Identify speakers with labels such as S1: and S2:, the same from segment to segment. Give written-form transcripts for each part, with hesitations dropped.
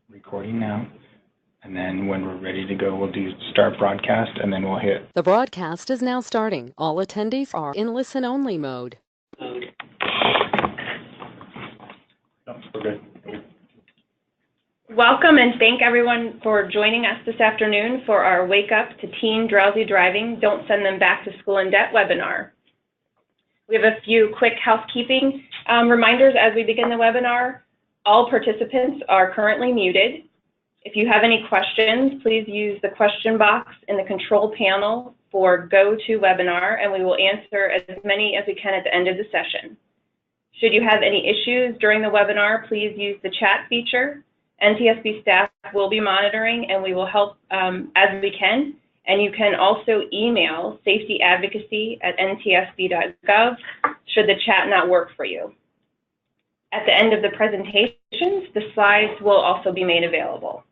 S1: Recording now, and then when we're ready to go, we'll do start broadcast, and then we'll hit.
S2: The broadcast is now starting. All attendees are in listen-only mode.
S1: No, we're good.
S3: Welcome and thank everyone for joining us this afternoon for our Wake Up to Teen Drowsy Driving, Don't Send Them Back to School in Debt webinar. We have a few quick housekeeping reminders as we begin the webinar. All participants are currently muted. If you have any questions, please use the question box in the control panel for GoToWebinar, and we will answer as many as we can at the end of the session. Should you have any issues during the webinar, please use the chat feature. NTSB staff will be monitoring, and we will help as we can. And you can also email safetyadvocacy@ntsb.gov should the chat not work for you. At the end of the presentations, the slides will also be made available.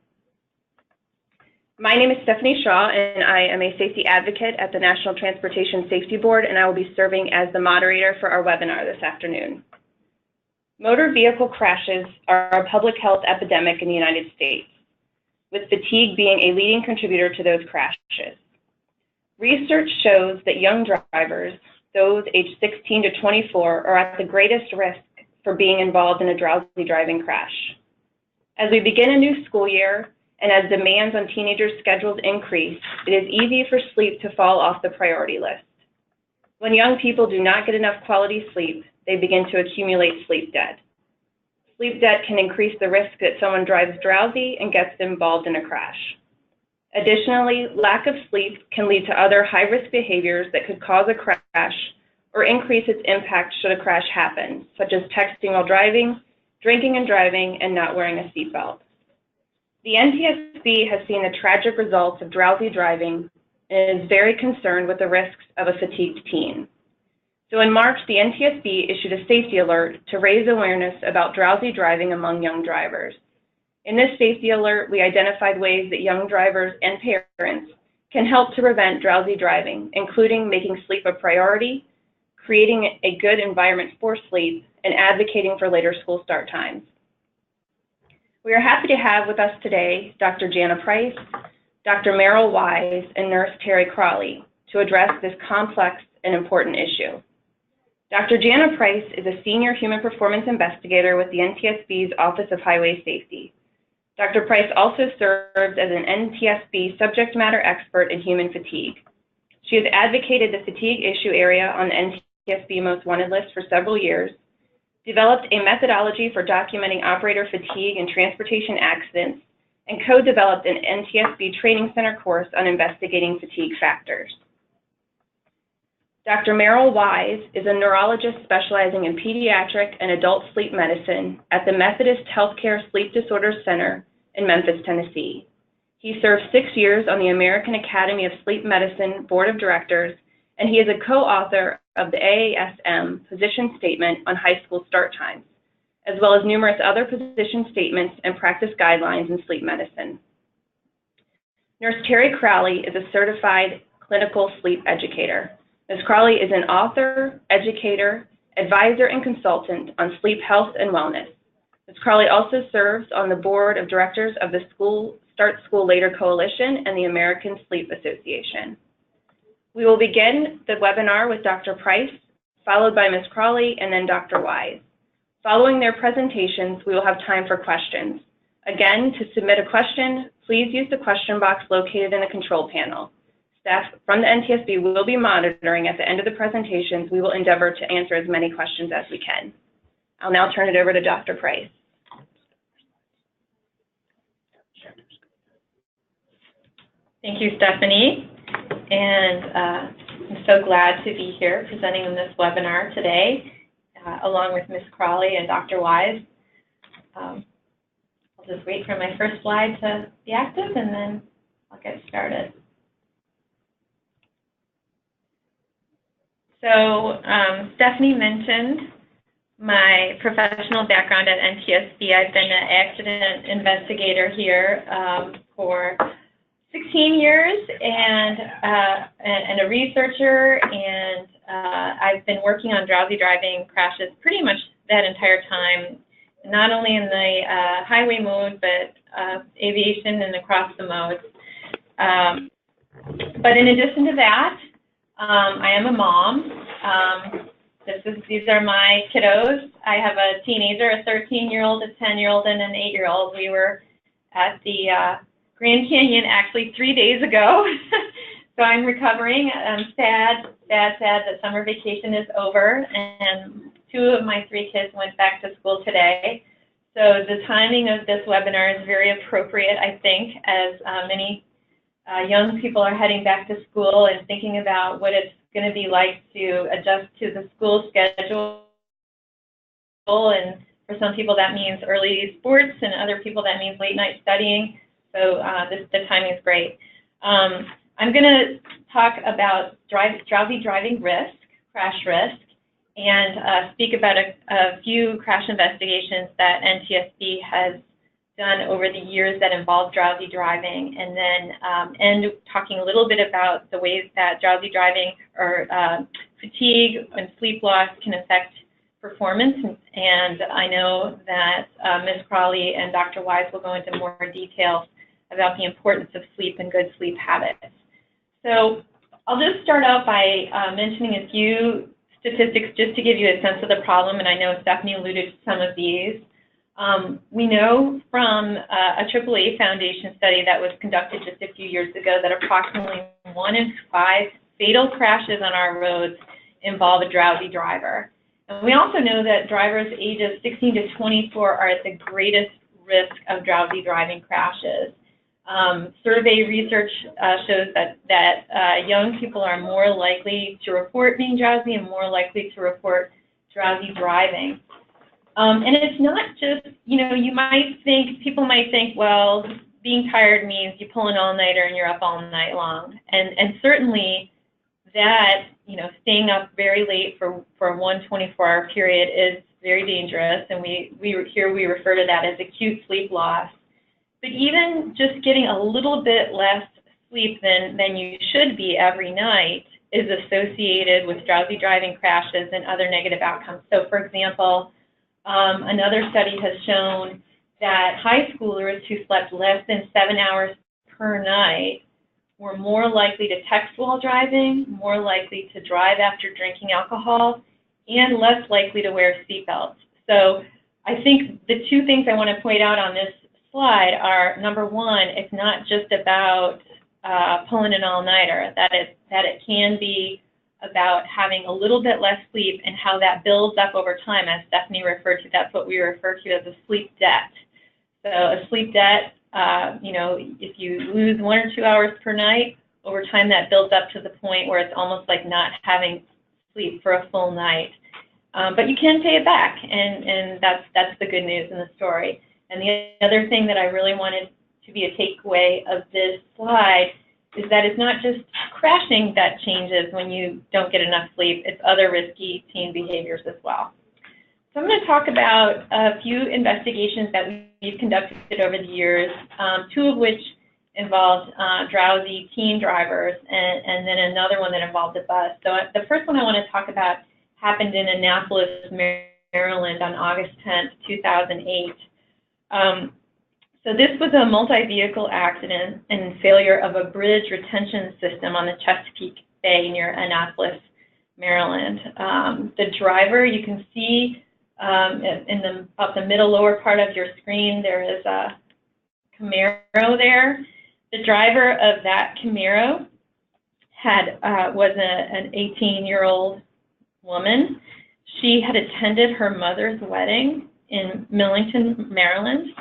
S3: My name is Stephanie Shaw, and I am a safety advocate at the National Transportation Safety Board, and I will be serving as the moderator for our webinar this afternoon. Motor vehicle crashes are a public health epidemic in the United States, with fatigue being a leading contributor to those crashes. Research shows that young drivers, those aged 16 to 24, are at the greatest risk for being involved in a drowsy driving crash. As we begin a new school year and as demands on teenagers' schedules increase, it is easy for sleep to fall off the priority list. When young people do not get enough quality sleep, they begin to accumulate sleep debt. Sleep debt can increase the risk that someone drives drowsy and gets involved in a crash. Additionally, lack of sleep can lead to other high-risk behaviors that could cause a crash or increase its impact should a crash happen, such as texting while driving, drinking and driving, and not wearing a seatbelt. The NTSB has seen the tragic results of drowsy driving and is very concerned with the risks of a fatigued teen. So in March, the NTSB issued a safety alert to raise awareness about drowsy driving among young drivers. In this safety alert, we identified ways that young drivers and parents can help to prevent drowsy driving, including making sleep a priority, creating a good environment for sleep, and advocating for later school start times. We are happy to have with us today Dr. Jana Price, Dr. Merrill S, and Nurse Terry Cralle to address this complex and important issue. Dr. Jana Price is a senior human performance investigator with the NTSB's Office of Highway Safety. Dr. Price also serves as an NTSB subject matter expert in human fatigue. She has advocated the fatigue issue area on the NTSB Most Wanted list for several years, developed a methodology for documenting operator fatigue in transportation accidents, and co-developed an NTSB Training Center course on investigating fatigue factors. Dr. Merrill S is a neurologist specializing in pediatric and adult sleep medicine at the Methodist Healthcare Sleep Disorders Center in Memphis, Tennessee. He served 6 years on the American Academy of Sleep Medicine Board of Directors, and he is a co-author of the AASM position statement on high school start times, as well as numerous other position statements and practice guidelines in sleep medicine. Nurse Terry Cralle is a certified clinical sleep educator. Ms. Cralle is an author, educator, advisor, and consultant on sleep health and wellness. Ms. Cralle also serves on the board of directors of the Start School Later Coalition and the American Sleep Association. We will begin the webinar with Dr. Price, followed by Ms. Cralle, and then Dr. Wise. Following their presentations, we will have time for questions. Again, to submit a question, please use the question box located in the control panel. Staff from the NTSB will be monitoring at the end of the presentations. We will endeavor to answer as many questions as we can. I'll now turn it over to Dr. Price.
S4: Thank you, Stephanie. And I'm so glad to be here presenting in this webinar today, along with Ms. Cralle and Dr. Wise. I'll just wait for my first slide to be active, and then I'll get started. So Stephanie mentioned my professional background at NTSB. I've been an accident investigator here for 16 years and a researcher, and I've been working on drowsy driving crashes pretty much that entire time not only in the highway mode, but aviation and across the modes. But in addition to that, I am a mom. These are my kiddos. I have a teenager, a 13-year-old, a 10-year-old, and an 8-year-old. We were at the Grand Canyon actually 3 days ago. So I'm recovering. I'm sad that summer vacation is over, and 2 of my 3 kids went back to school today. So the timing of this webinar is very appropriate, I think, as many young people are heading back to school and thinking about what it's going to be like to adjust to the school schedule. And for some people that means early sports, and other people that means late night studying. So the timing is great. I'm going to talk about drowsy driving risk, crash risk, and speak about a few crash investigations that NTSB has done over the years that involve drowsy driving, and then end talking a little bit about the ways that drowsy driving or fatigue and sleep loss can affect performance. And I know that Ms. Cralle and Dr. Wise will go into more details about the importance of sleep and good sleep habits. So I'll just start out by mentioning a few statistics just to give you a sense of the problem, and I know Stephanie alluded to some of these. We know from a AAA Foundation study that was conducted just a few years ago that approximately 1 in 5 fatal crashes on our roads involve a drowsy driver. And we also know that drivers ages 16 to 24 are at the greatest risk of drowsy driving crashes. Survey research shows that young people are more likely to report being drowsy and more likely to report drowsy driving. And it's not just, people might think, well, being tired means you pull an all-nighter and you're up all night long. And certainly that, staying up very late for one 24-hour period is very dangerous. And we refer to that as acute sleep loss. But even just getting a little bit less sleep than you should be every night is associated with drowsy driving crashes and other negative outcomes. So, for example, another study has shown that high schoolers who slept less than 7 hours per night were more likely to text while driving, more likely to drive after drinking alcohol, and less likely to wear seatbelts. So I think the 2 things I want to point out on this slide are, number one, it's not just about pulling an all-nighter, that it can be about having a little bit less sleep and how that builds up over time. As Stephanie referred to, that's what we refer to as a sleep debt. So a sleep debt, if you lose 1 or 2 hours per night, over time that builds up to the point where it's almost like not having sleep for a full night. But you can pay it back, and that's the good news in the story. And the other thing that I really wanted to be a takeaway of this slide is that it's not just crashing that changes when you don't get enough sleep, it's other risky teen behaviors as well. So I'm going to talk about a few investigations that we've conducted over the years, 2 of which involved drowsy teen drivers, and then another one that involved a bus. So the first one I want to talk about happened in Annapolis, Maryland on August 10th, 2008. So this was a multi-vehicle accident and failure of a bridge retention system on the Chesapeake Bay near Annapolis, Maryland. The driver, you can see in about the middle lower part of your screen, there is a Camaro there. The driver of that Camaro was an 18-year-old woman. She had attended her mother's wedding in Millington, Maryland.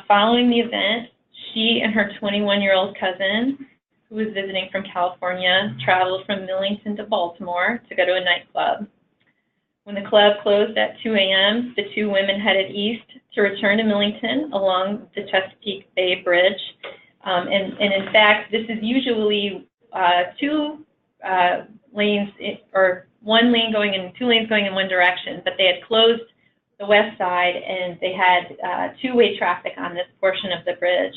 S4: Following the event, she and her 21-year-old cousin, who was visiting from California, traveled from Millington to Baltimore to go to a nightclub. When the club closed at 2 a.m., the 2 women headed east to return to Millington along the Chesapeake Bay Bridge. And in fact, this is usually 2 lanes, or 1 lane going in, 2 lanes going in one direction, but they had closed the west side, and they had 2-way traffic on this portion of the bridge.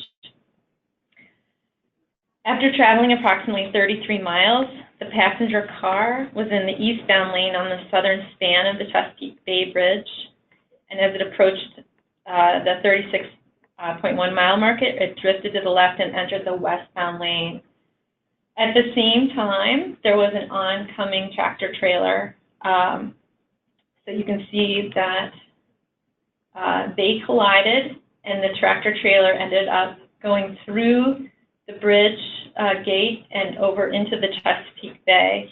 S4: After traveling approximately 33 miles, the passenger car was in the eastbound lane on the southern span of the Chesapeake Bay Bridge. and as it approached the 36.1 mile mark, it drifted to the left and entered the westbound lane. At the same time, there was an oncoming tractor trailer. So you can see that they collided, and the tractor trailer ended up going through the bridge gate and over into the Chesapeake Bay.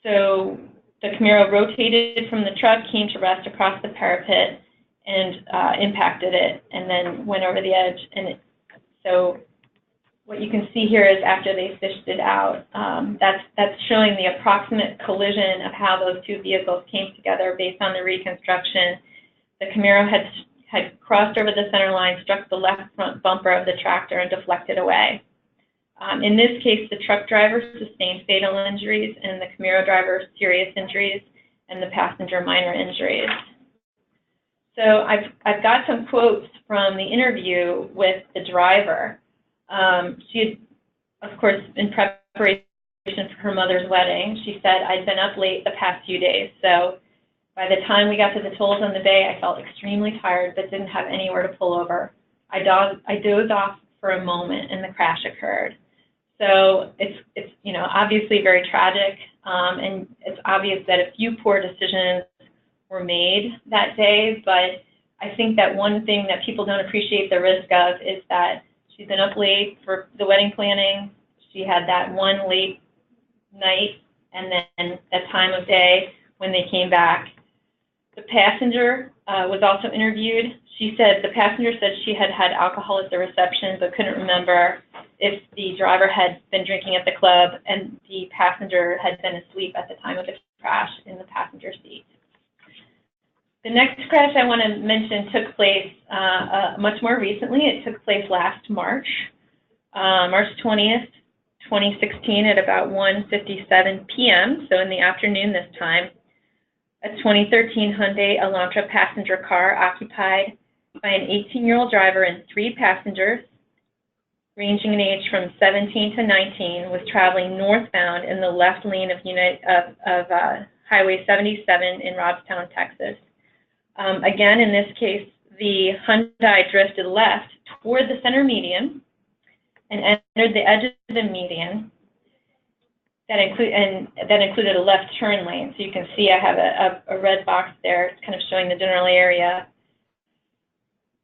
S4: So the Camaro rotated from the truck, came to rest across the parapet, and impacted it, and then went over the edge. And so what you can see here is after they fished it out, that's showing the approximate collision of how those two vehicles came together based on the reconstruction. The Camaro had crossed over the center line, struck the left front bumper of the tractor, and deflected away. In this case, the truck driver sustained fatal injuries, and the Camaro driver serious injuries, and the passenger minor injuries. So I've got some quotes from the interview with the driver. She had, of course, in preparation for her mother's wedding, she said, "I'd been up late the past few days, so by the time we got to the tolls on the bay, I felt extremely tired but didn't have anywhere to pull over. I dozed off for a moment and the crash occurred." So it's obviously very tragic, and it's obvious that a few poor decisions were made that day, but I think that one thing that people don't appreciate the risk of is that she's been up late for the wedding planning. She had that one late night and then that time of day when they came back. The passenger was also interviewed. She said the passenger said she had had alcohol at the reception but couldn't remember if the driver had been drinking at the club, and the passenger had been asleep at the time of the crash in the passenger seat. The next crash I want to mention took place much more recently. It took place last March, March 20th, 2016 at about 1:57 p.m., so in the afternoon this time. A 2013 Hyundai Elantra passenger car occupied by an 18-year-old driver and 3 passengers, ranging in age from 17 to 19, was traveling northbound in the left lane of Highway 77 in Robstown, Texas. Again, in this case, the Hyundai drifted left toward the center median and entered the edge of the median. That included a left turn lane. So you can see I have a red box there. It's kind of showing the general area.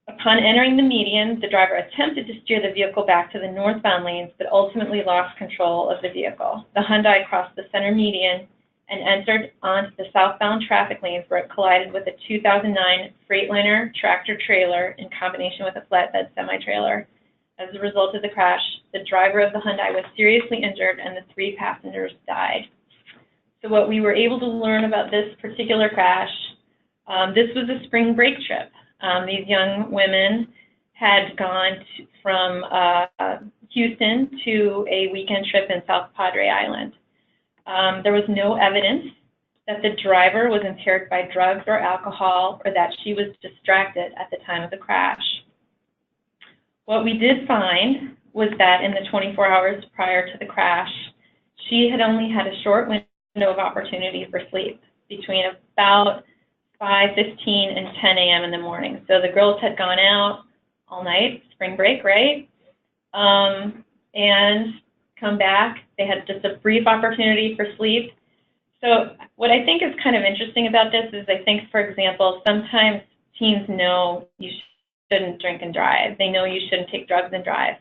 S4: Upon entering the median, the driver attempted to steer the vehicle back to the northbound lanes, but ultimately lost control of the vehicle. The Hyundai crossed the center median and entered onto the southbound traffic lanes where it collided with a 2009 Freightliner tractor trailer in combination with a flatbed semi-trailer. As a result of the crash, the driver of the Hyundai was seriously injured and the 3 passengers died. So what we were able to learn about this particular crash, this was a spring break trip. These young women had gone from Houston to a weekend trip in South Padre Island. There was no evidence that the driver was impaired by drugs or alcohol or that she was distracted at the time of the crash. What we did find was that in the 24 hours prior to the crash, she had only had a short window of opportunity for sleep between about 5:15 and 10 a.m. in the morning. So the girls had gone out all night, spring break, right? And come back. They had just a brief opportunity for sleep. So what I think is kind of interesting about this is I think, for example, sometimes teens know you shouldn't drink and drive. They know you shouldn't take drugs and drive.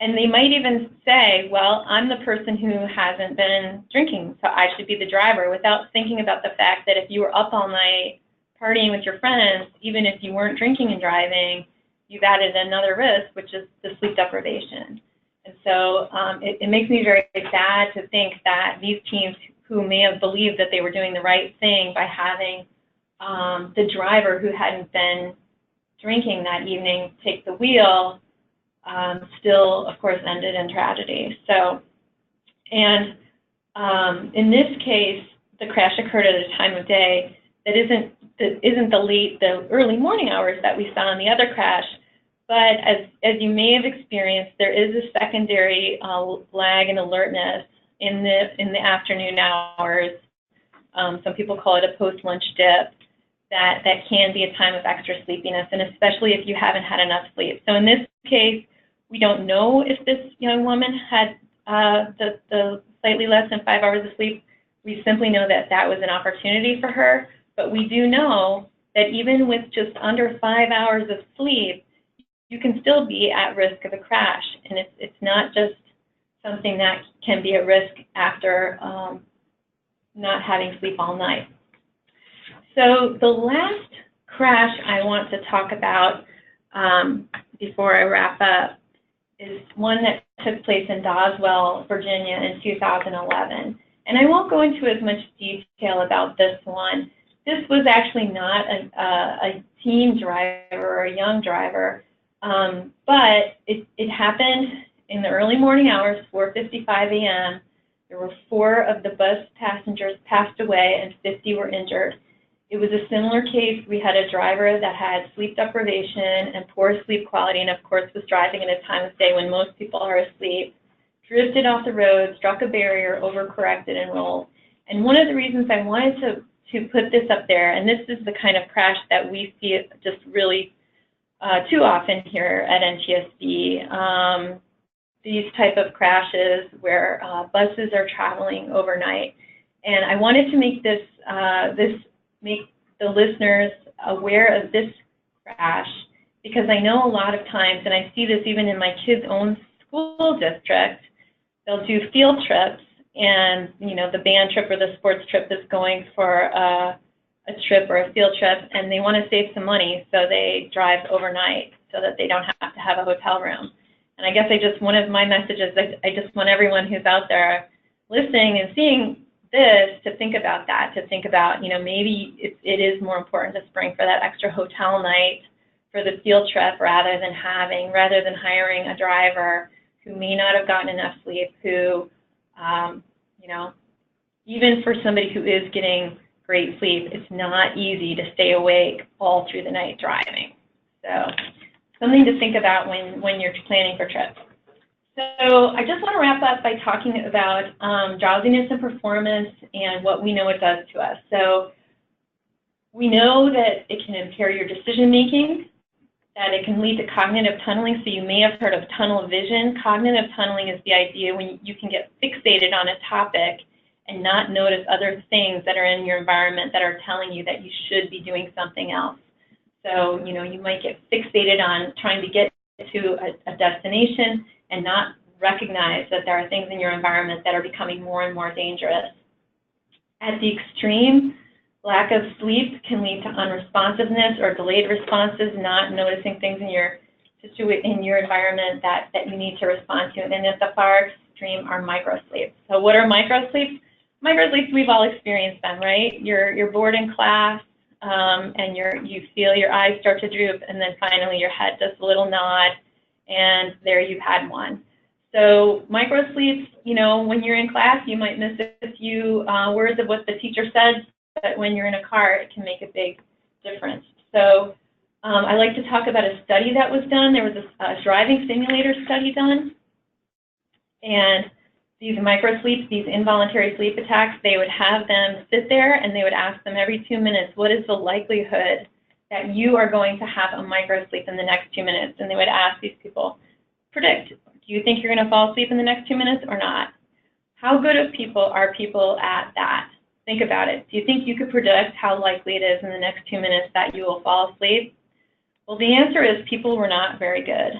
S4: And they might even say, well, I'm the person who hasn't been drinking, so I should be the driver, without thinking about the fact that if you were up all night partying with your friends, even if you weren't drinking and driving, you've added another risk, which is the sleep deprivation. And so it makes me very sad to think that these teens who may have believed that they were doing the right thing by having the driver who hadn't been drinking that evening take the wheel, still, of course, ended in tragedy. So, and in this case, the crash occurred at a time of day that isn't the early morning hours that we saw in the other crash. But as you may have experienced, there is a secondary lag in alertness in the afternoon hours some people call it a post-lunch dip, that can be a time of extra sleepiness, and especially if you haven't had enough sleep. So in this case, we don't know if this young woman had the slightly less than 5 hours of sleep. We simply know that that was an opportunity for her, but we do know that even with just under 5 hours of sleep, you can still be at risk of a crash, and it's not just something that can be at risk after not having sleep all night. So the last crash I want to talk about before I wrap up is one that took place in Doswell, Virginia in 2011. And I won't go into as much detail about this one. This was actually not a teen driver or a young driver, but it happened in the early morning hours, 4:55 a.m. There were 4 of the bus passengers passed away and 50 were injured. It was a similar case. We had a driver that had sleep deprivation and poor sleep quality, and of course was driving at a time of day when most people are asleep, drifted off the road, struck a barrier, overcorrected, and rolled. And one of the reasons I wanted to put this up there, and this is the kind of crash that we see just really too often here at NTSB, these type of crashes where buses are traveling overnight. And I wanted to make this, make the listeners aware of this crash, because I know a lot of times, and I see this even in my kids' own school district, they'll do field trips, and the band trip or the sports trip is going for a trip or a field trip, and they want to save some money, so they drive overnight so that they don't have to have a hotel room. And I guess one of my messages, I just want everyone who's out there listening and seeing this to think about that, to think about, maybe it is more important to spring for that extra hotel night for the field trip rather than hiring a driver who may not have gotten enough sleep, who, even for somebody who is getting great sleep, it's not easy to stay awake all through the night driving. So something to think about when you're planning for trips. So I just want to wrap up by talking about drowsiness and performance and what we know it does to us. So we know that it can impair your decision making, that it can lead to cognitive tunneling. So you may have heard of tunnel vision. Cognitive tunneling is the idea when you can get fixated on a topic and not notice other things that are in your environment that are telling you that you should be doing something else. So, you might get fixated on trying to get to a destination and not recognize that there are things in your environment that are becoming more and more dangerous. At the extreme, lack of sleep can lead to unresponsiveness or delayed responses, not noticing things in your environment that you need to respond to. And then at the far extreme are microsleeps. So what are microsleeps? Microsleeps, we've all experienced them, right? You're bored in class, and you feel your eyes start to droop, and then finally your head does a little nod, and there you've had one. So microsleeps, when you're in class, you might miss a few words of what the teacher said, but when you're in a car, it can make a big difference. So I like to talk about a study that was done. There was a driving simulator study done, and these microsleeps, these involuntary sleep attacks, they would have them sit there and they would ask them every 2 minutes, what is the likelihood that you are going to have a microsleep in the next 2 minutes? And they would ask these people, predict, do you think you're going to fall asleep in the next 2 minutes or not? How good of people are people at that? Think about it. Do you think you could predict how likely it is in the next 2 minutes that you will fall asleep? Well, the answer is people were not very good.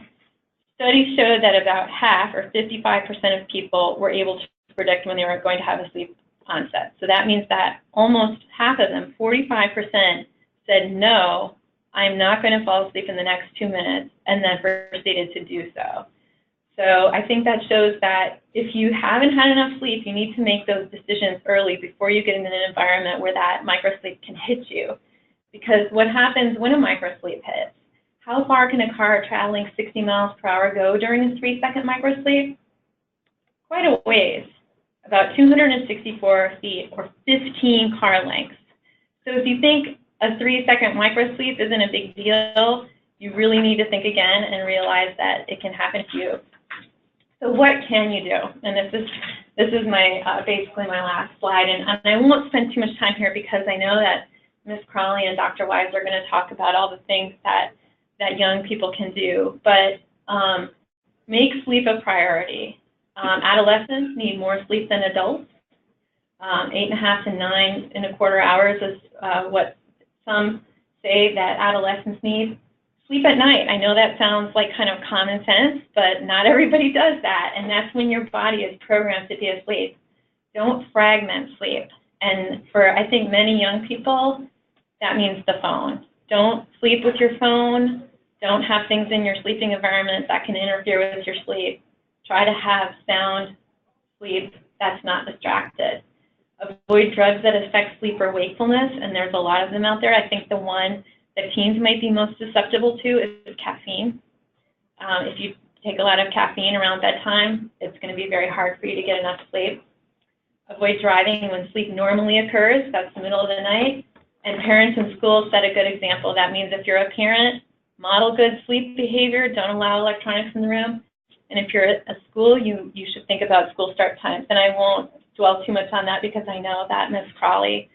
S4: Studies showed that about half, or 55% of people, were able to predict when they were going to have a sleep onset. So that means that almost half of them, 45%, said, no, I'm not going to fall asleep in the next 2 minutes, and then proceeded to do so. So I think that shows that if you haven't had enough sleep, you need to make those decisions early before you get in an environment where that microsleep can hit you. Because what happens when a microsleep hits? How far can a car traveling 60 miles per hour go during a 3-second microsleep? Quite a ways, about 264 feet or 15 car lengths. So if you think a 3-second microsleep isn't a big deal, you really need to think again and realize that it can happen to you. So what can you do? And this this is my basically my last slide, and I won't spend too much time here because I know that Ms. Cralle and Dr. Wise are going to talk about all the things that young people can do, but make sleep a priority. Adolescents need more sleep than adults. 8.5 to 9.25 hours is what some say that adolescents need. Sleep at night. I know that sounds like kind of common sense, but not everybody does that, and that's when your body is programmed to be asleep. Don't fragment sleep. And for, I think, many young people, that means the phone. Don't sleep with your phone. Don't have things in your sleeping environment that can interfere with your sleep. Try to have sound sleep that's not distracted. Avoid drugs that affect sleep or wakefulness, and there's a lot of them out there. I think the one that teens might be most susceptible to is caffeine. If you take a lot of caffeine around bedtime, it's going to be very hard for you to get enough sleep. Avoid driving when sleep normally occurs. That's the middle of the night. And parents in schools set a good example. That means if you're a parent, model good sleep behavior. Don't allow electronics in the room. And if you're at a school, you should think about school start times. And I won't dwell too much on that because I know that Ms. Cralle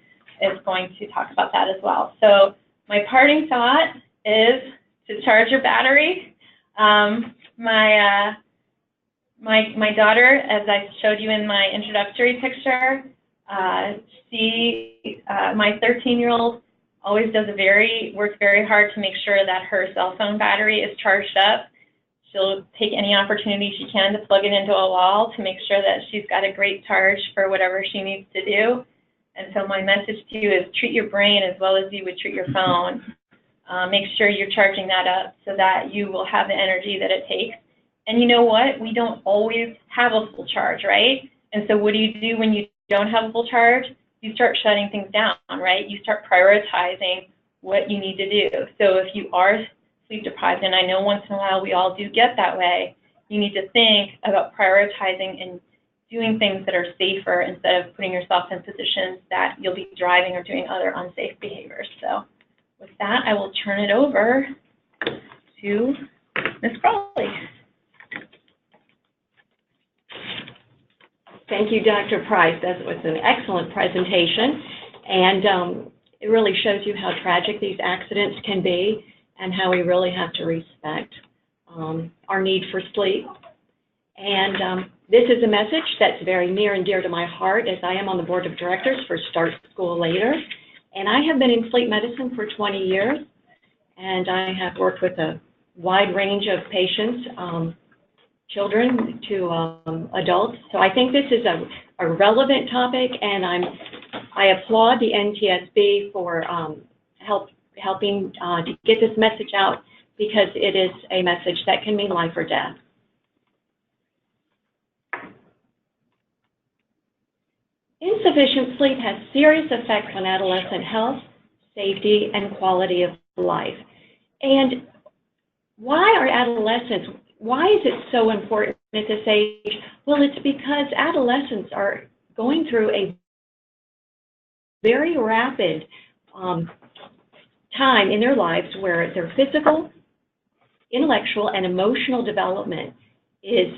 S4: is going to talk about that as well. So my parting thought is to charge your battery. My daughter, as I showed you in my introductory picture, my 13-year-old always works very hard to make sure that her cell phone battery is charged up. She'll take any opportunity she can to plug it into a wall to make sure that she's got a great charge for whatever she needs to do. And so my message to you is treat your brain as well as you would treat your phone. Make sure you're charging that up so that you will have the energy that it takes. And you know what? We don't always have a full charge, right? And so what do you do when you don't have a full charge? You start shutting things down, right? You start prioritizing what you need to do. So if you are sleep deprived, and I know once in a while we all do get that way, you need to think about prioritizing and doing things that are safer instead of putting yourself in positions that you'll be driving or doing other unsafe behaviors. So with that, I will turn it over to Ms. Cralle.
S5: Thank you, Dr. Price. That was an excellent presentation, and it really shows you how tragic these accidents can be and how we really have to respect our need for sleep. And this is a message that's very near and dear to my heart, as I am on the board of directors for Start School Later. And I have been in sleep medicine for 20 years, and I have worked with a wide range of patients, children to adults. So I think this is a relevant topic, and I applaud the NTSB for helping to get this message out, because it is a message that can mean life or death. Insufficient sleep has serious effects on adolescent health, safety, and quality of life. And why are adolescents, why is it so important at this age? Well, it's because adolescents are going through a very rapid time in their lives where their physical, intellectual, and emotional development is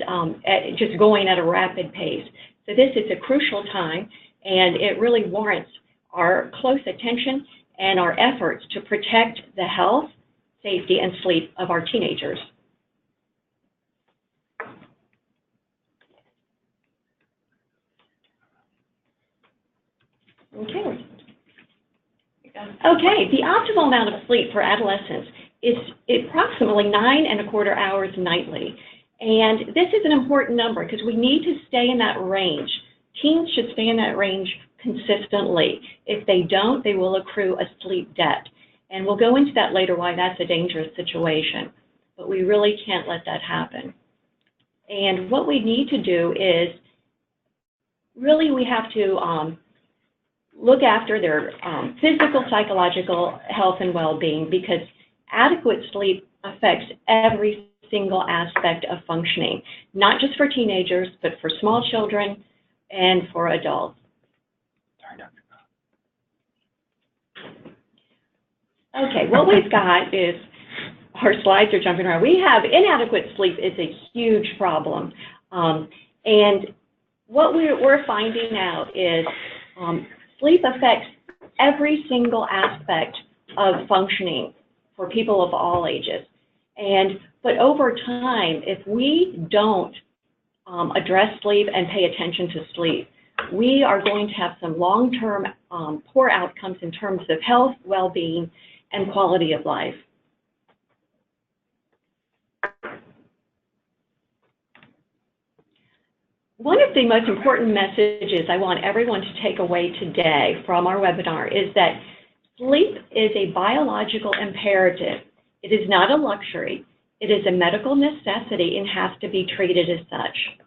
S5: just going at a rapid pace. So this is a crucial time, and it really warrants our close attention and our efforts to protect the health, safety, and sleep of our teenagers. Okay. Okay, the optimal amount of sleep for adolescents is approximately 9.25 hours nightly. And this is an important number because we need to stay in that range. Teens should stay in that range consistently. If they don't, they will accrue a sleep debt. And we'll go into that later, why that's a dangerous situation. But we really can't let that happen. And what we need to do is, really we have to look after their physical, psychological health and well-being, because adequate sleep affects every single aspect of functioning, not just for teenagers, but for small children and for adults. Okay, what we've got is, our slides are jumping around. We have inadequate sleep is a huge problem. And what we're finding out is sleep affects every single aspect of functioning for people of all ages. But over time, if we don't address sleep and pay attention to sleep, we are going to have some long-term poor outcomes in terms of health, well-being, and quality of life. One of the most important messages I want everyone to take away today from our webinar is that sleep is a biological imperative. It is not a luxury. It is a medical necessity and has to be treated as such.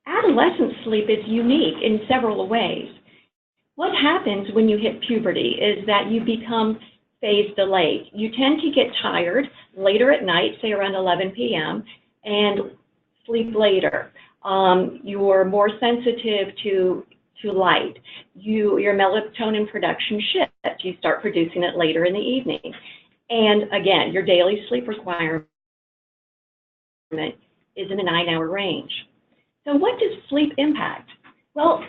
S5: Adolescent sleep is unique in several ways. What happens when you hit puberty is that you become phase delayed. You tend to get tired later at night, say around 11 p.m., and sleep later. You're more sensitive to light. Your melatonin production shifts. You start producing it later in the evening. And again, your daily sleep requirement is in the 9-hour range. So what does sleep impact? Well,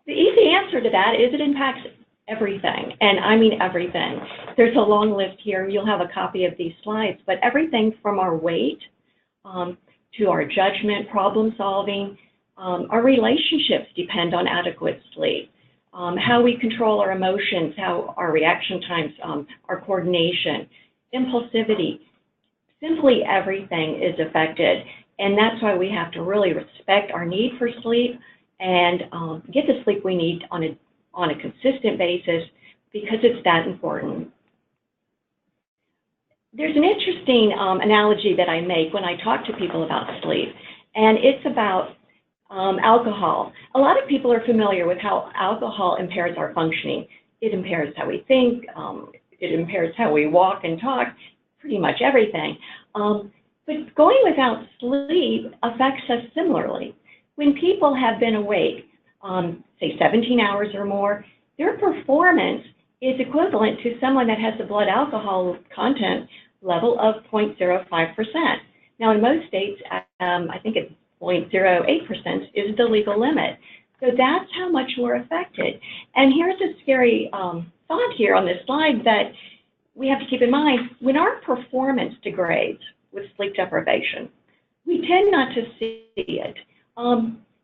S5: the easy answer to that is it impacts everything, and I mean everything. There's a long list here. You'll have a copy of these slides, but everything from our weight to our judgment, problem solving, our relationships depend on adequate sleep. How we control our emotions, how our reaction times, our coordination, impulsivity, simply everything is affected. And that's why we have to really respect our need for sleep and get the sleep we need on a consistent basis, because it's that important. There's an interesting analogy that I make when I talk to people about sleep, and it's about alcohol. A lot of people are familiar with how alcohol impairs our functioning. It impairs how we think, it impairs how we walk and talk, pretty much everything. But going without sleep affects us similarly. When people have been awake, say 17 hours or more, their performance is equivalent to someone that has a blood alcohol content level of 0.05%. Now, in most states, I think it's 0.08% is the legal limit. So that's how much we're affected. And here's a scary thought here on this slide that we have to keep in mind. When our performance degrades with sleep deprivation, we tend not to see it.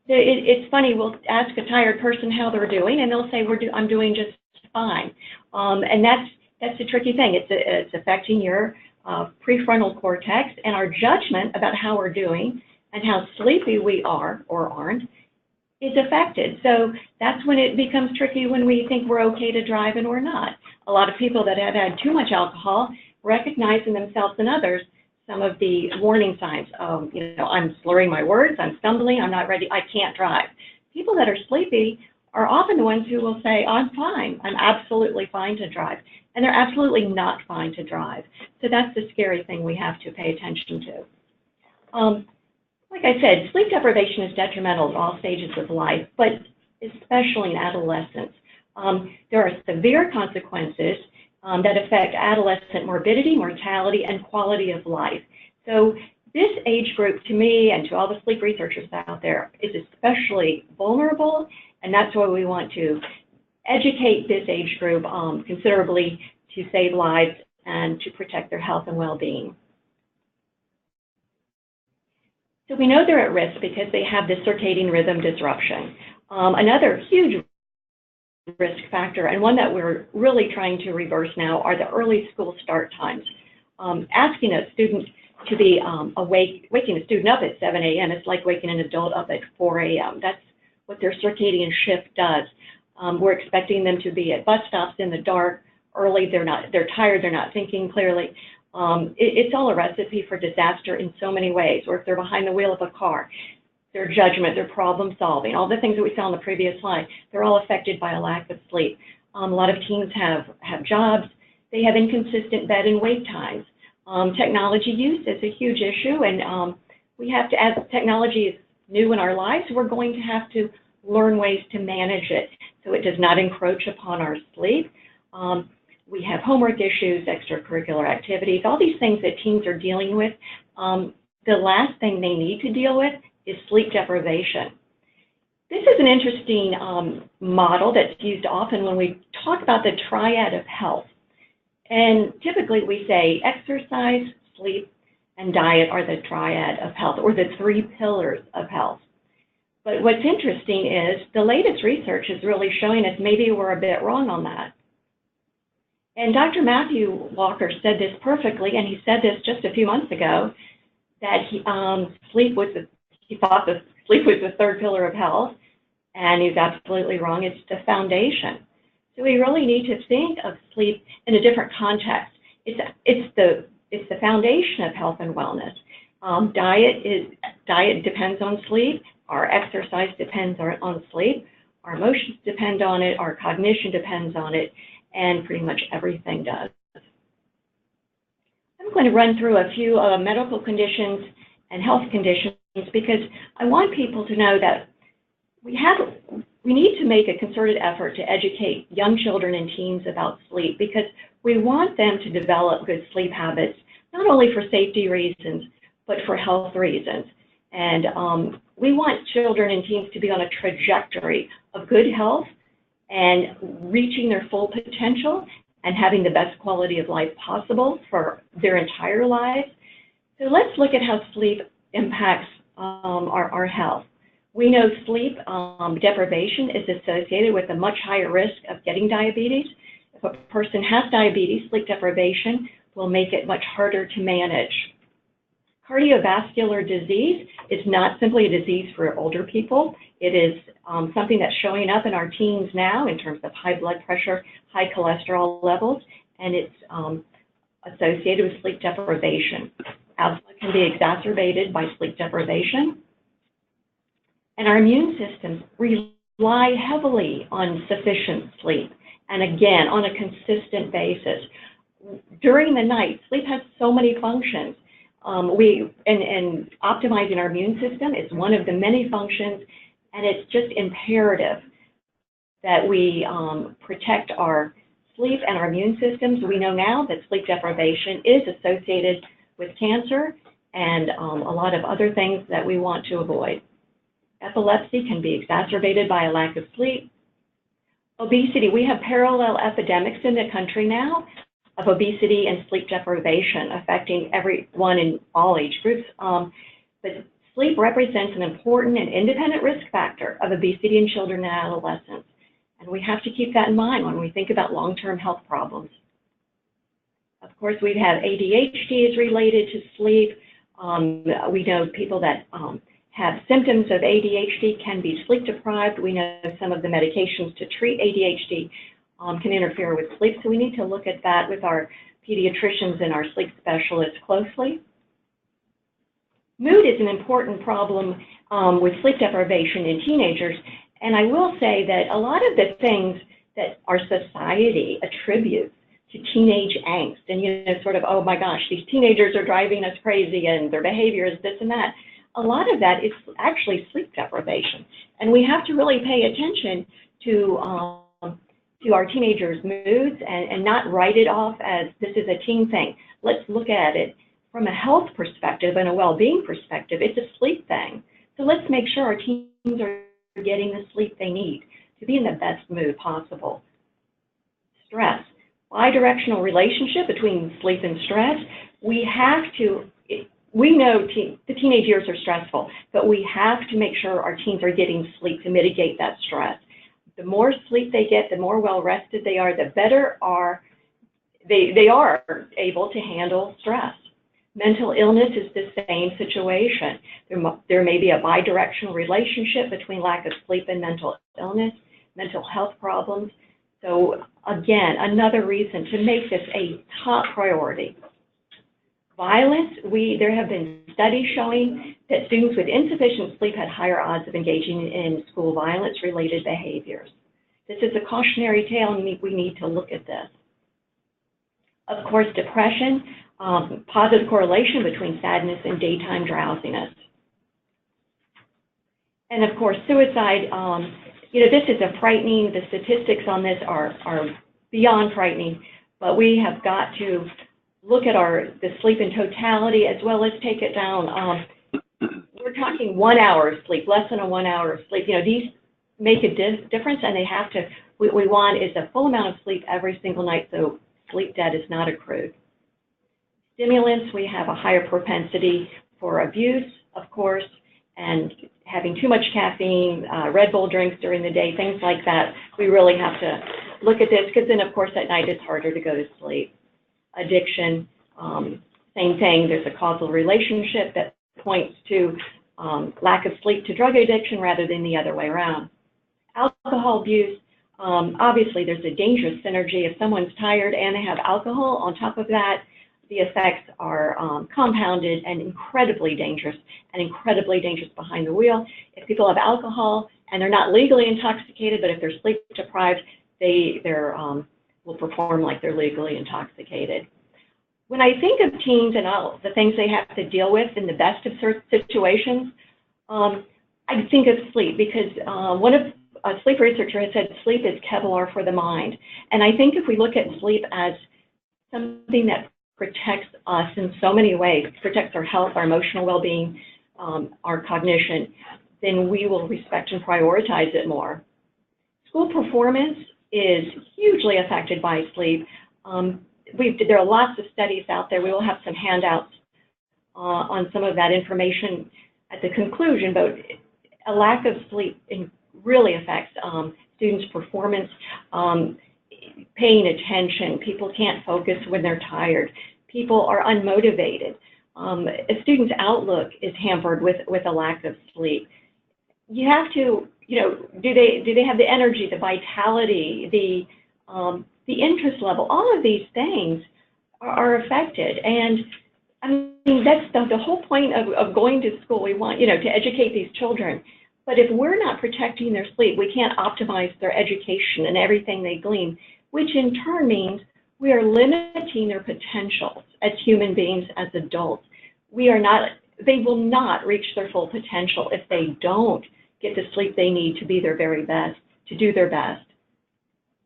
S5: It's funny, we'll ask a tired person how they're doing, and they'll say, I'm doing just fine. And that's the tricky thing. It's affecting your prefrontal cortex, and our judgment about how we're doing and how sleepy we are or aren't is affected. So that's when it becomes tricky, when we think we're okay to drive and we're not. A lot of people that have had too much alcohol recognize in themselves and others some of the warning signs. I'm slurring my words, I'm stumbling, I'm not ready, I can't drive. People that are sleepy are often the ones who will say, I'm fine, I'm absolutely fine to drive. And they're absolutely not fine to drive. So that's the scary thing we have to pay attention to. Like I said, sleep deprivation is detrimental at all stages of life, but especially in adolescence. There are severe consequences that affect adolescent morbidity, mortality, and quality of life. So this age group, to me and to all the sleep researchers out there, is especially vulnerable, and that's why we want to educate this age group considerably to save lives and to protect their health and well-being. So we know they're at risk because they have this circadian rhythm disruption. Another huge risk factor, and one that we're really trying to reverse now, are the early school start times. Asking a student to be awake, waking a student up at 7 a.m. is like waking an adult up at 4 a.m. That's what their circadian shift does. We're expecting them to be at bus stops in the dark early. They're tired, they're not thinking clearly. It's all a recipe for disaster in so many ways. Or if they're behind the wheel of a car, their judgment, their problem solving, all the things that we saw on the previous slide, they're all affected by a lack of sleep. A lot of teens have jobs. They have inconsistent bed and wake times. Technology use is a huge issue, and we have to, as technology is new in our lives, we're going to have to learn ways to manage it so it does not encroach upon our sleep. We have homework issues, extracurricular activities, all these things that teens are dealing with. The last thing they need to deal with is sleep deprivation. This is an interesting model that's used often when we talk about the triad of health. And typically we say exercise, sleep, and diet are the triad of health, or the three pillars of health. But what's interesting is the latest research is really showing us maybe we're a bit wrong on that. And Dr. Matthew Walker said this perfectly, and he said this just a few months ago, that he thought that sleep was the third pillar of health, and he's absolutely wrong. It's the foundation. So we really need to think of sleep in a different context. It's the foundation of health and wellness. Diet depends on sleep. Our exercise depends on sleep. Our emotions depend on it. Our cognition depends on it, and pretty much everything does. I'm going to run through a few medical conditions and health conditions because I want people to know that we need to make a concerted effort to educate young children and teens about sleep, because we want them to develop good sleep habits, not only for safety reasons, but for health reasons. And we want children and teens to be on a trajectory of good health and reaching their full potential and having the best quality of life possible for their entire lives. So let's look at how sleep impacts our health. We know sleep deprivation is associated with a much higher risk of getting diabetes. If a person has diabetes, sleep deprivation will make it much harder to manage. Cardiovascular disease is not simply a disease for older people. It is something that's showing up in our teens now in terms of high blood pressure, high cholesterol levels, and it's associated with sleep deprivation. Asthma can be exacerbated by sleep deprivation. And our immune systems rely heavily on sufficient sleep, and again, on a consistent basis. During the night, sleep has so many functions. And optimizing our immune system is one of the many functions, and it's just imperative that we protect our sleep and our immune systems. We know now that sleep deprivation is associated with cancer and a lot of other things that we want to avoid. Epilepsy can be exacerbated by a lack of sleep. Obesity, we have parallel epidemics in the country now of obesity and sleep deprivation affecting everyone in all age groups. But sleep represents an important and independent risk factor of obesity in children and adolescents. And we have to keep that in mind when we think about long-term health problems. Of course, we have ADHD is related to sleep. We know people that have symptoms of ADHD can be sleep deprived. We know some of the medications to treat ADHD can interfere with sleep, so we need to look at that with our pediatricians and our sleep specialists closely. Mood is an important problem with sleep deprivation in teenagers, and I will say that a lot of the things that our society attributes to teenage angst, and sort of, oh my gosh, these teenagers are driving us crazy and their behavior is this and that, a lot of that is actually sleep deprivation, and we have to really pay attention to our teenagers' moods and not write it off as this is a teen thing. Let's look at it from a health perspective and a well-being perspective. It's a sleep thing. So let's make sure our teens are getting the sleep they need to be in the best mood possible. Stress, bidirectional relationship between sleep and stress. We know the teenage years are stressful, but we have to make sure our teens are getting sleep to mitigate that stress. The more sleep they get, the more well-rested they are, the better they are able to handle stress. Mental illness is the same situation. There may be a bidirectional relationship between lack of sleep and mental illness, mental health problems. So again, another reason to make this a top priority. Violence, there have been studies showing that students with insufficient sleep had higher odds of engaging in school violence-related behaviors. This is a cautionary tale, and we need to look at this. Of course, depression, positive correlation between sadness and daytime drowsiness. And of course, suicide, this is the statistics on this are beyond frightening, but we have got to look at the sleep in totality as well as take it down. we're talking 1 hour of sleep, less than a 1 hour of sleep. You know, these make a difference, and they have to, what we want is a full amount of sleep every single night, so sleep debt is not accrued. Stimulants, we have a higher propensity for abuse, of course, and having too much caffeine, Red Bull drinks during the day, things like that. We really have to look at this, because then, of course, at night it's harder to go to sleep. Addiction, same thing. There's a causal relationship that points to lack of sleep to drug addiction rather than the other way around. Alcohol abuse, obviously there's a dangerous synergy. If someone's tired and they have alcohol on top of that, the effects are compounded and incredibly dangerous behind the wheel. If people have alcohol and they're not legally intoxicated, but if they're sleep deprived, they will perform like they're legally intoxicated. When I think of teens and all the things they have to deal with in the best of situations, I think of sleep, because a sleep researcher has said sleep is Kevlar for the mind. And I think if we look at sleep as something that protects us in so many ways, protects our health, our emotional well-being, our cognition, then we will respect and prioritize it more. School performance is hugely affected by sleep. There are lots of studies out there. We will have some handouts on some of that information at the conclusion, but a lack of sleep really affects students' performance, paying attention. People can't focus when they're tired. People are unmotivated. A student's outlook is hampered with a lack of sleep. You have to, you know, do they have the energy, the vitality, the interest level? All of these things are affected. And I mean, that's the whole point of going to school. We want, you know, to educate these children. But if we're not protecting their sleep, we can't optimize their education and everything they glean, which in turn means we are limiting their potentials as human beings, as adults. They will not reach their full potential if they don't get the sleep they need to be their very best, to do their best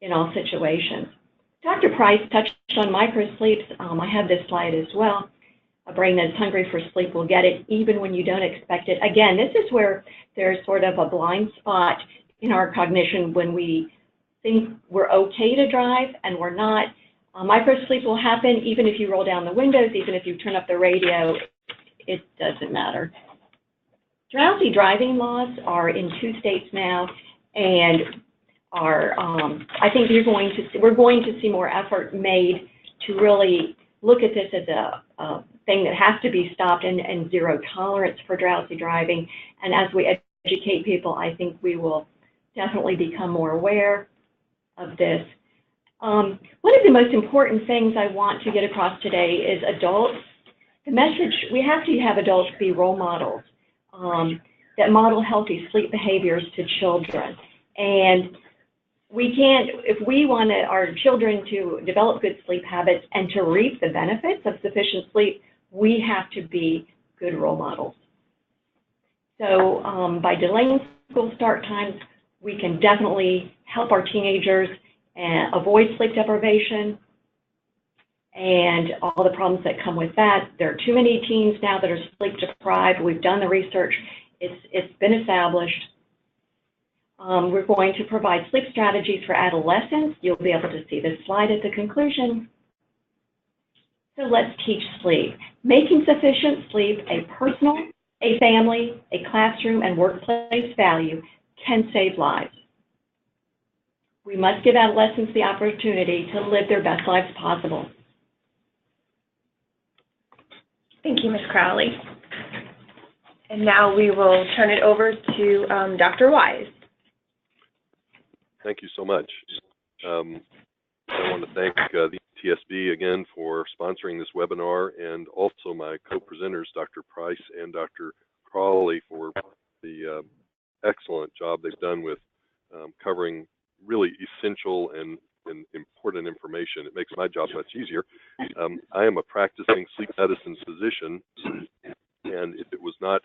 S5: in all situations. Dr. Price touched on microsleeps. I have this slide as well. A brain that's hungry for sleep will get it even when you don't expect it. Again, this is where there's sort of a blind spot in our cognition when we think we're okay to drive and we're not. Microsleep will happen even if you roll down the windows, even if you turn up the radio, it doesn't matter. Drowsy driving laws are in 2 states now, and I think we're going to see more effort made to really look at this as a thing that has to be stopped, and zero tolerance for drowsy driving. And as we educate people, I think we will definitely become more aware of this. One of the most important things I want to get across today is adults. The message, we have to have adults be role models that model healthy sleep behaviors to children. And we can't, if we want our children to develop good sleep habits and to reap the benefits of sufficient sleep, we have to be good role models. So by delaying school start times, we can definitely help our teenagers avoid sleep deprivation and all the problems that come with that. There are too many teens now that are sleep deprived. We've done the research. It's been established. We're going to provide sleep strategies for adolescents. You'll be able to see this slide at the conclusion. So let's teach sleep. Making sufficient sleep a personal, a family, a classroom, and workplace value can save lives. We must give adolescents the opportunity to live their best lives possible.
S3: Thank you, Ms. Cralle. And now we will turn it over to Dr. Wise.
S6: Thank you so much. I want to thank the NTSB again for sponsoring this webinar, and also my co-presenters, Dr. Price and Dr. Cralle, for the excellent job they've done with covering really essential and important information. It makes my job much easier. I am a practicing sleep medicine physician, and if it was not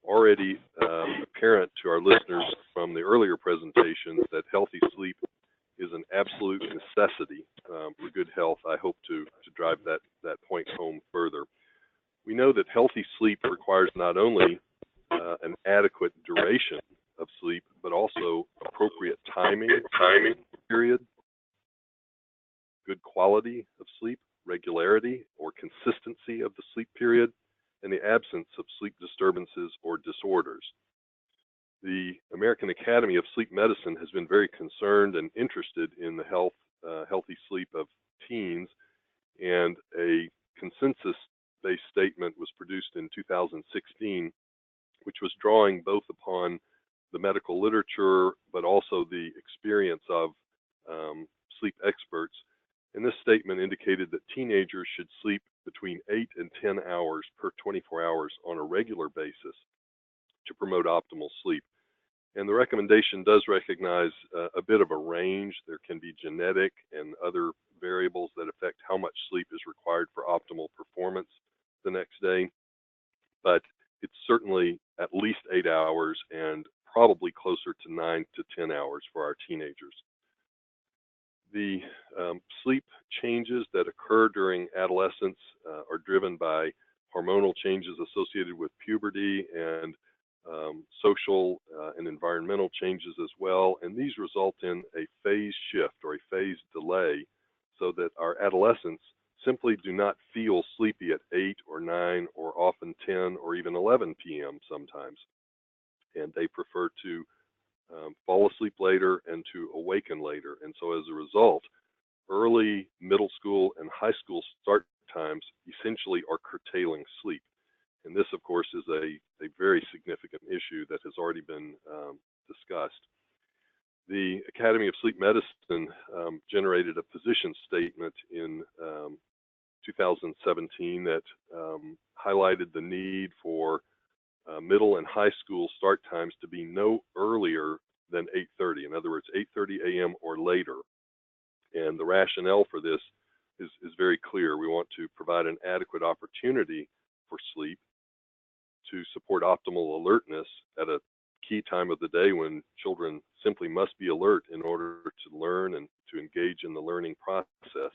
S6: already apparent to our listeners from the earlier presentations that healthy sleep is an absolute necessity for good health, I hope to drive that point home further. We know that healthy sleep requires not only an adequate duration of sleep, but also appropriate timing period, good quality of sleep, regularity or consistency of the sleep period, and the absence of sleep disturbances or disorders. The American Academy of Sleep Medicine has been very concerned and interested in the healthy sleep of teens, and a consensus-based statement was produced in 2016, which was drawing both upon the medical literature, but also the experience of sleep experts. And this statement indicated that teenagers should sleep between 8 and 10 hours per 24 hours on a regular basis to promote optimal sleep. And the recommendation does recognize a bit of a range. There can be genetic and other variables that affect how much sleep is required for optimal performance the next day. But it's certainly at least 8 hours and probably closer to 9 to 10 hours for our teenagers. The sleep changes that occur during adolescence are driven by hormonal changes associated with puberty and social and environmental changes as well. And these result in a phase shift or a phase delay so that our adolescents simply do not feel sleepy at 8 or 9 or often 10 or even 11 p.m. sometimes. And they prefer to fall asleep later and to awaken later. And so as a result, early middle school and high school start times essentially are curtailing sleep. And this, of course, is a very significant issue that has already been discussed. The Academy of Sleep Medicine generated a position statement in 2017 that highlighted the need for middle and high school start times to be no earlier than 8:30. In other words, 8:30 a.m. or later. And the rationale for this is very clear. We want to provide an adequate opportunity for sleep to support optimal alertness at a key time of the day when children simply must be alert in order to learn and to engage in the learning process,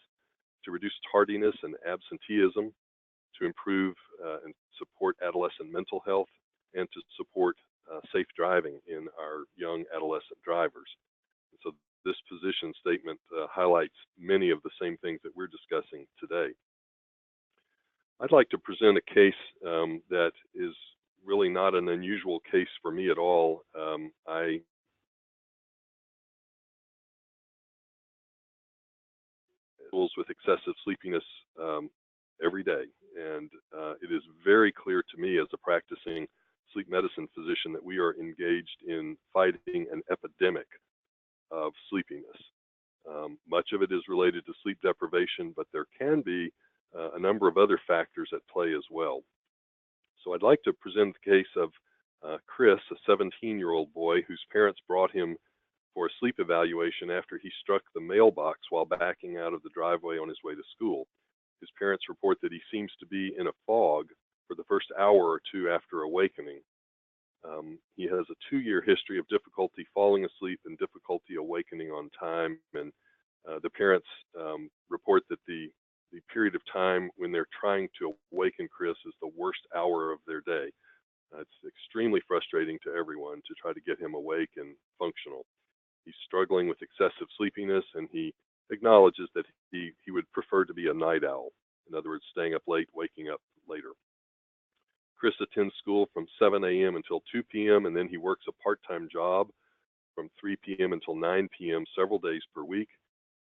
S6: to reduce tardiness and absenteeism, to improve and support adolescent mental health, and to support safe driving in our young adolescent drivers. And so this position statement highlights many of the same things that we're discussing today. I'd like to present a case that is really not an unusual case for me at all. I deal with excessive sleepiness every day, and it is very clear to me as a practicing sleep medicine physician that we are engaged in fighting an epidemic of sleepiness. Much of it is related to sleep deprivation, but there can be a number of other factors at play as well. So I'd like to present the case of Chris, a 17-year-old boy whose parents brought him for a sleep evaluation after he struck the mailbox while backing out of the driveway on his way to school. His parents report that he seems to be in a fog for the first hour or two after awakening. He has a 2-year history of difficulty falling asleep and difficulty awakening on time, and the parents report that the period of time when they're trying to awaken Chris is the worst hour of their day. It's extremely frustrating to everyone to try to get him awake and functional. He's struggling with excessive sleepiness, and he acknowledges that he would prefer to be a night owl. In other words, staying up late, waking up later. Chris attends school from 7 a.m. until 2 p.m., and then he works a part-time job from 3 p.m. until 9 p.m. several days per week.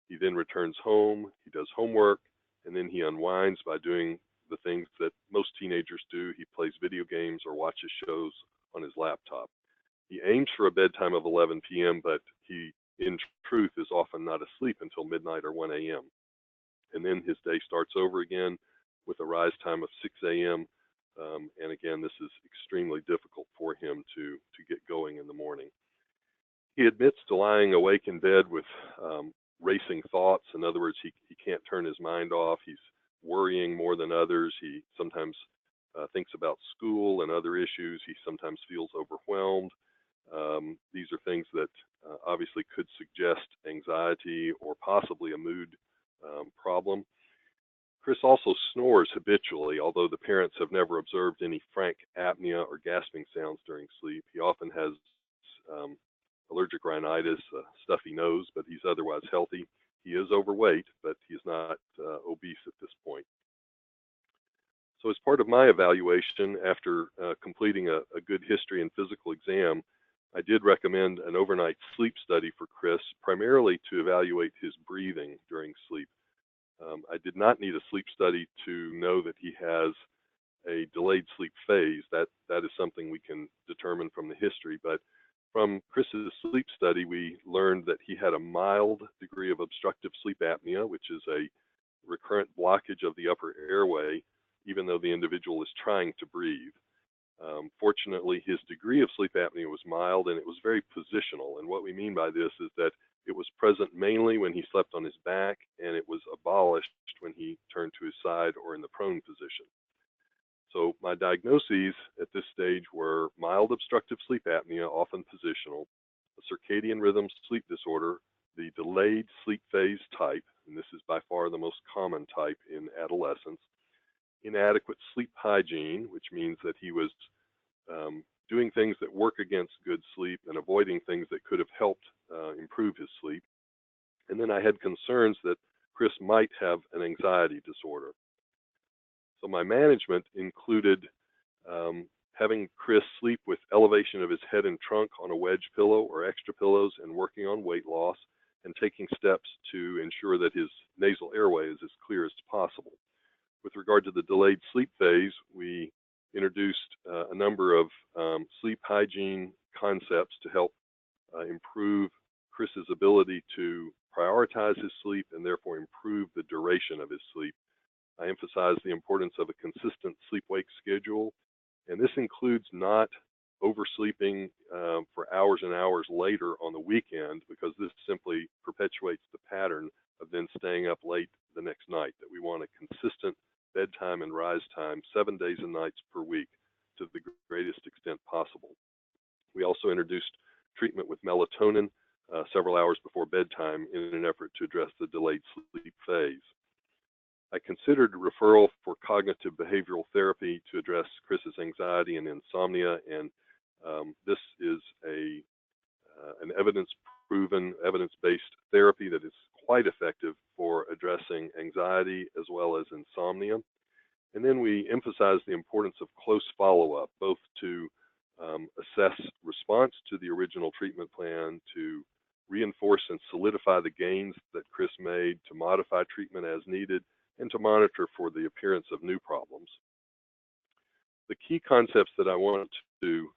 S6: He then returns home, he does homework, and then he unwinds by doing the things that most teenagers do. He plays video games or watches shows on his laptop. He aims for a bedtime of 11 p.m., but he, in truth, is often not asleep until midnight or 1 a.m. And then his day starts over again with a rise time of 6 a.m., and again, this is extremely difficult for him to get going in the morning. He admits to lying awake in bed with racing thoughts. In other words, he can't turn his mind off. He's worrying more than others. He sometimes thinks about school and other issues. He sometimes feels overwhelmed. These are things that obviously could suggest anxiety or possibly a mood problem. Chris also snores habitually, although the parents have never observed any frank apnea or gasping sounds during sleep. He often has allergic rhinitis, a stuffy nose, but he's otherwise healthy. He is overweight, but he's not obese at this point. So as part of my evaluation, after completing a good history and physical exam, I did recommend an overnight sleep study for Chris, primarily to evaluate his breathing during sleep. I did not need a sleep study to know that he has a delayed sleep phase. That is something we can determine from the history. But from Chris's sleep study, we learned that he had a mild degree of obstructive sleep apnea, which is a recurrent blockage of the upper airway, even though the individual is trying to breathe. Fortunately, his degree of sleep apnea was mild, and it was very positional. And what we mean by this is that it was present mainly when he slept on his back, and it was abolished when he turned to his side or in the prone position. So my diagnoses at this stage were mild obstructive sleep apnea, often positional, a circadian rhythm sleep disorder, the delayed sleep phase type, and this is by far the most common type in adolescents, inadequate sleep hygiene, which means that he was doing things that work against good sleep and avoiding things that could have helped improve his sleep. And then I had concerns that Chris might have an anxiety disorder. So my management included having Chris sleep with elevation of his head and trunk on a wedge pillow or extra pillows and working on weight loss and taking steps to ensure that his nasal airway is as clear as possible. With regard to the delayed sleep phase, we introduced a number of sleep hygiene concepts to help improve Chris's ability to prioritize his sleep and therefore improve the duration of his sleep. I emphasize the importance of a consistent sleep-wake schedule, and this includes not oversleeping for hours and hours later on the weekend, because this simply perpetuates the pattern of then staying up late the next night. That we want a consistent bedtime and rise time 7 days and nights per week to the greatest extent possible. We also introduced treatment with melatonin several hours before bedtime in an effort to address the delayed sleep phase. I considered referral for cognitive behavioral therapy to address Chris's anxiety and insomnia, and this is an evidence-proven, evidence-based therapy that is quite effective for addressing anxiety as well as insomnia. And then we emphasize the importance of close follow-up, both to assess response to the original treatment plan, to reinforce and solidify the gains that Chris made, to modify treatment as needed, and to monitor for the appearance of new problems. The key concepts that I want to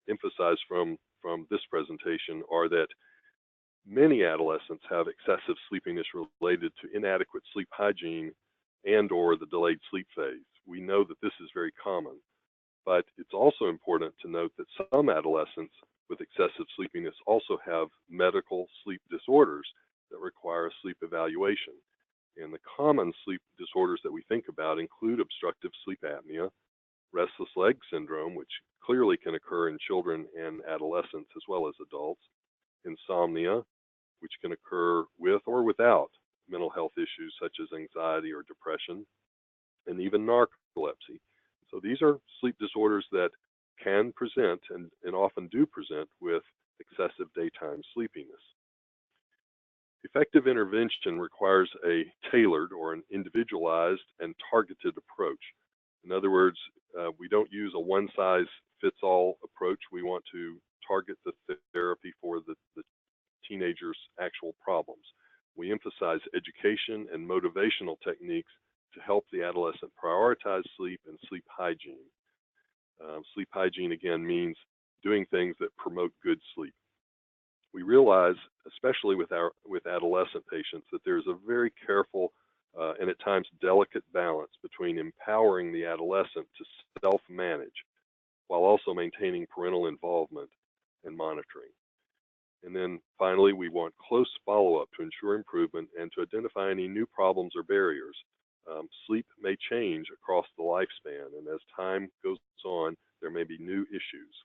S6: emphasize from this presentation are that many adolescents have excessive sleepiness related to inadequate sleep hygiene and or the delayed sleep phase. We know that this is very common, but it's also important to note that some adolescents with excessive sleepiness also have medical sleep disorders that require a sleep evaluation. And the common sleep disorders that we think about include obstructive sleep apnea, restless leg syndrome, which clearly can occur in children and adolescents as well as adults, insomnia, which can occur with or without mental health issues such as anxiety or depression, and even narcolepsy. So these are sleep disorders that can present and often do present with excessive daytime sleepiness. Effective intervention requires a tailored or an individualized and targeted approach. In other words, we don't use a one-size-fits-all approach. We want to target the therapy for the teenager's actual problems. We emphasize education and motivational techniques to help the adolescent prioritize sleep and sleep hygiene. Sleep hygiene, again, means doing things that promote good sleep. We realize, especially with adolescent patients, that there's a very careful and at times delicate balance between empowering the adolescent to self-manage while also maintaining parental involvement and monitoring. And then finally, we want close follow-up to ensure improvement and to identify any new problems or barriers. Sleep may change across the lifespan, and as time goes on, there may be new issues.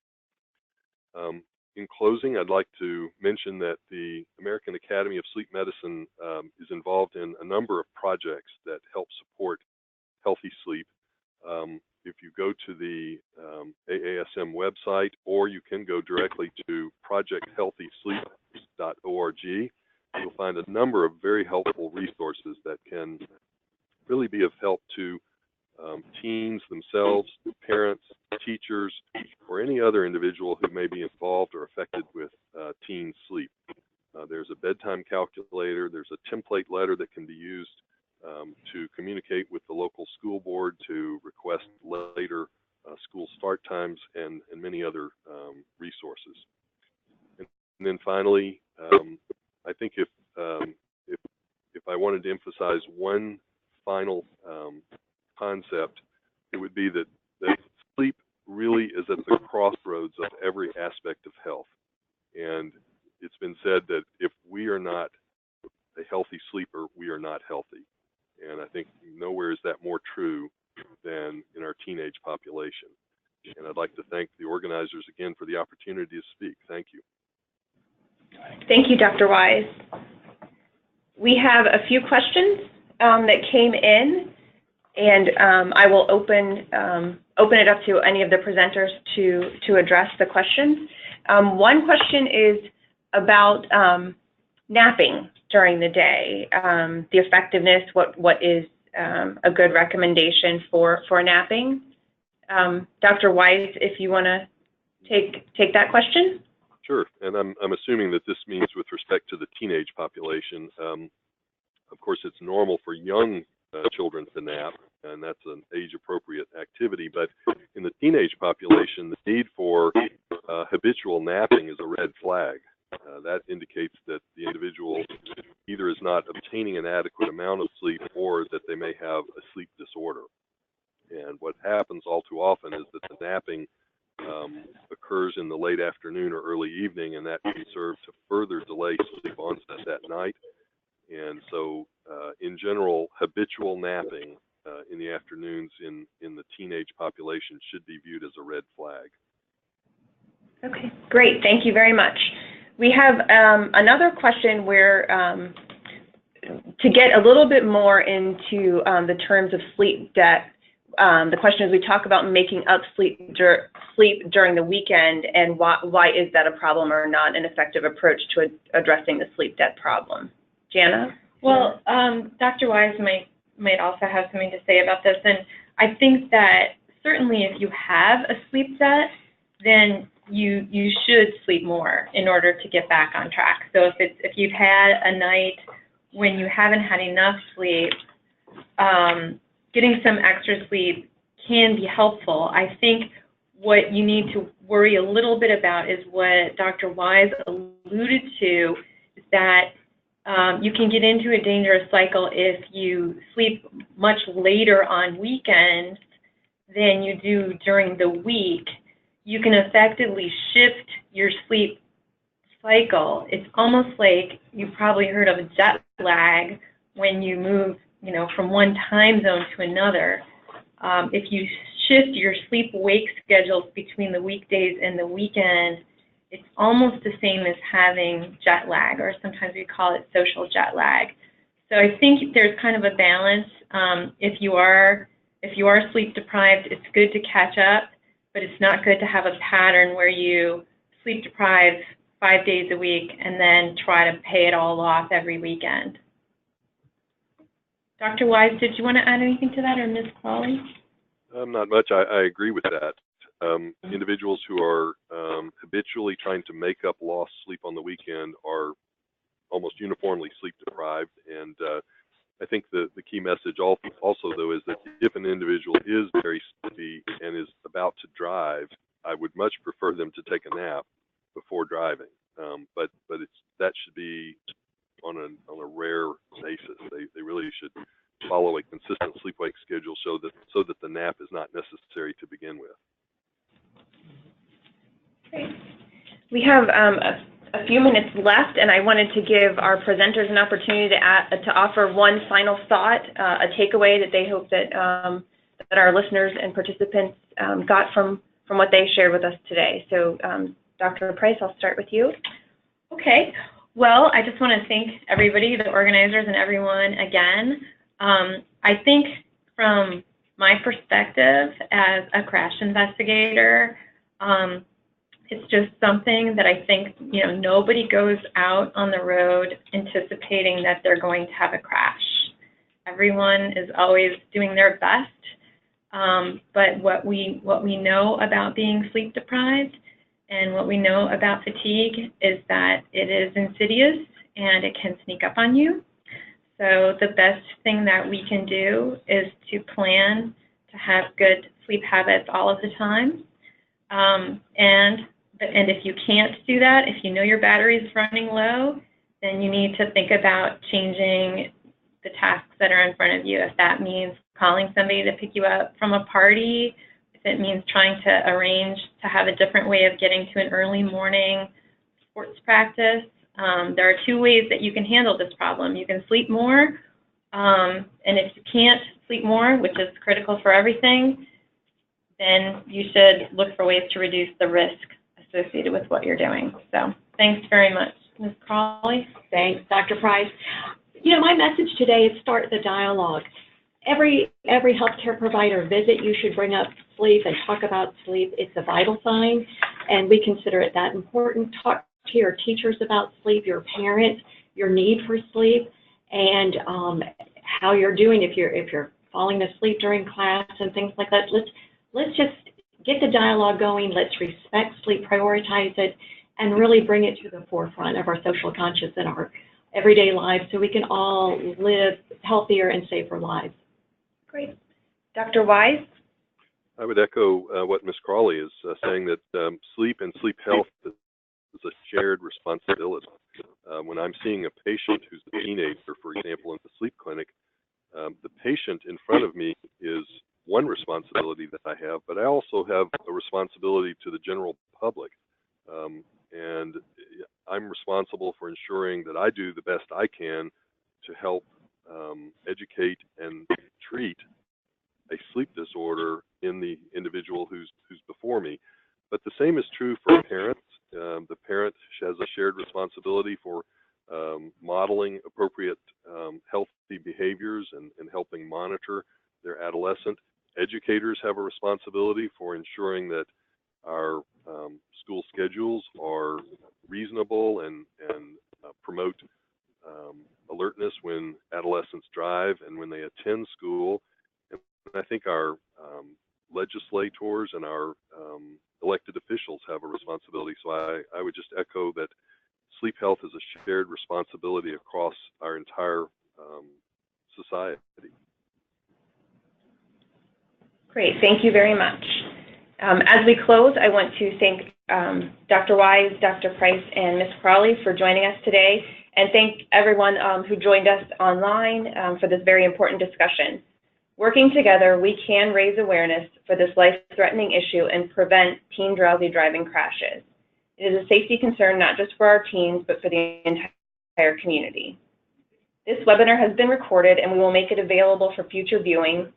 S6: In closing, I'd like to mention that the American Academy of Sleep Medicine is involved in a number of projects that help support healthy sleep. If you go to the AASM website, or you can go directly to projecthealthysleep.org, you'll find a number of very helpful resources that can really be of help to teens themselves, parents, teachers, or any other individual who may be involved or affected with teen sleep. There's a bedtime calculator, there's a template letter that can be used to communicate with the local school board to request later school start times, and many other resources. And then finally, I think if I wanted to emphasize one final concept, it would be that sleep really is at the crossroads of every aspect of health. And it's been said that if we are not a healthy sleeper, we are not healthy. And I think nowhere is that more true than in our teenage population. And I'd like to thank the organizers again for the opportunity to speak. Thank you.
S3: Thank you, Dr. Wise. We have a few questions that came in, and I will open it up to any of the presenters to address the questions. One question is about napping during the day, the effectiveness, what is a good recommendation for napping. Dr. Wise, if you want to take that question.
S6: Sure, and I'm assuming that this means with respect to the teenage population. Of course, it's normal for young children to nap, and that's an age-appropriate activity. But in the teenage population, the need for habitual napping is a red flag. That indicates that the individual either is not obtaining an adequate amount of sleep, or that they may have a sleep disorder. And what happens all too often is that the napping occurs in the late afternoon or early evening, and that can serve to further delay sleep onset that night. And so, in general, habitual napping in the afternoons in the teenage population should be viewed as a red flag.
S3: Okay, great. Thank you very much. We have another question where, to get a little bit more into the terms of sleep debt, the question is, we talk about making up sleep during the weekend, and why is that a problem or not an effective approach to addressing the sleep debt problem? Jana?
S4: Well, Dr. Wise might also have something to say about this, and I think that certainly if you have a sleep debt, then you should sleep more in order to get back on track. So if you've had a night when you haven't had enough sleep, getting some extra sleep can be helpful. I think what you need to worry a little bit about is what Dr. Wise alluded to, is that you can get into a dangerous cycle if you sleep much later on weekends than you do during the week. You can effectively shift your sleep cycle. It's almost like you've probably heard of a jet lag when you move, from one time zone to another. If you shift your sleep-wake schedules between the weekdays and the weekend, it's almost the same as having jet lag, or sometimes we call it social jet lag. So I think there's kind of a balance. If you are sleep deprived, it's good to catch up, but it's not good to have a pattern where you sleep deprive 5 days a week and then try to pay it all off every weekend. Dr. Wise, did you want to add anything to that, or Ms. Cralle?
S6: Not much. I agree with that. Individuals who are habitually trying to make up lost sleep on the weekend are almost uniformly sleep deprived. And I think the key message also, though, is that if an individual is very sleepy and is about to drive, I would much prefer them to take a nap before driving. But that should be on a rare basis. They really should follow a consistent sleep-wake schedule so that the nap is not necessary to begin with.
S3: Great. We have a few minutes left, and I wanted to give our presenters an opportunity to offer one final thought, a takeaway that they hope that our listeners and participants got from what they shared with us today. So, Dr. Price, I'll start with you.
S4: Okay. Well, I just want to thank everybody, the organizers and everyone again. I think from my perspective as a crash investigator, it's just something that I think, nobody goes out on the road anticipating that they're going to have a crash. Everyone is always doing their best, but what we know about being sleep deprived and what we know about fatigue is that it is insidious and it can sneak up on you. So the best thing that we can do is to plan to have good sleep habits all of the time. And if you can't do that, if you know your battery is running low, then you need to think about changing the tasks that are in front of you. If that means calling somebody to pick you up from a party, if it means trying to arrange to have a different way of getting to an early morning sports practice. There are two ways that you can handle this problem. You can sleep more, and if you can't sleep more, which is critical for everything, then you should look for ways to reduce the risk associated with what you're doing. So thanks very much. Ms. Cralle?
S5: Thanks, Dr. Price. My message today is start the dialogue. Every healthcare provider visit, you should bring up sleep and talk about sleep. It's a vital sign, and we consider it that important. Talk to your teachers about sleep, your parents, your need for sleep, and how you're doing if you're falling asleep during class and things like that. Let's just get the dialogue going. Let's respect sleep, prioritize it, and really bring it to the forefront of our social conscious and our everyday lives so we can all live healthier and safer lives.
S3: Great. Dr. Wise?
S6: I would echo what Ms. Cralle is saying, that sleep and sleep health is a shared responsibility. When I'm seeing a patient who's a teenager, for example, in the sleep clinic, the patient in front of me is one responsibility that I have, but I also have a responsibility to the general public. And I'm responsible for ensuring that I do the best I can to help educate and treat a sleep disorder in the individual who's before me. But the same is true for parents. The parent has a shared responsibility for modeling appropriate healthy behaviors and helping monitor their adolescent. Educators have a responsibility for ensuring that our school schedules are reasonable and promote alertness when adolescents drive and when they attend school. And I think our legislators and our elected officials have a responsibility. So I would just echo that sleep health is a shared responsibility across our entire society.
S3: Great, thank you very much. As we close, I want to thank Dr. Wise, Dr. Price, and Ms. Cralle for joining us today, and thank everyone who joined us online for this very important discussion. Working together, we can raise awareness for this life-threatening issue and prevent teen drowsy driving crashes. It is a safety concern not just for our teens, but for the entire community. This webinar has been recorded, and we will make it available for future viewing.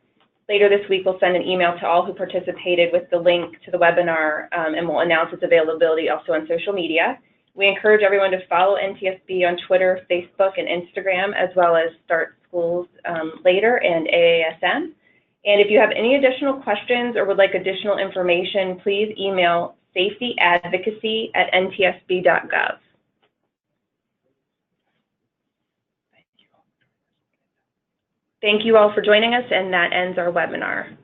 S3: Later this week, we'll send an email to all who participated with the link to the webinar, and we'll announce its availability also on social media. We encourage everyone to follow NTSB on Twitter, Facebook, and Instagram, as well as Start Schools Later and AASM. And if you have any additional questions or would like additional information, please email safetyadvocacy@ntsb.gov. Thank you all for joining us, and that ends our webinar.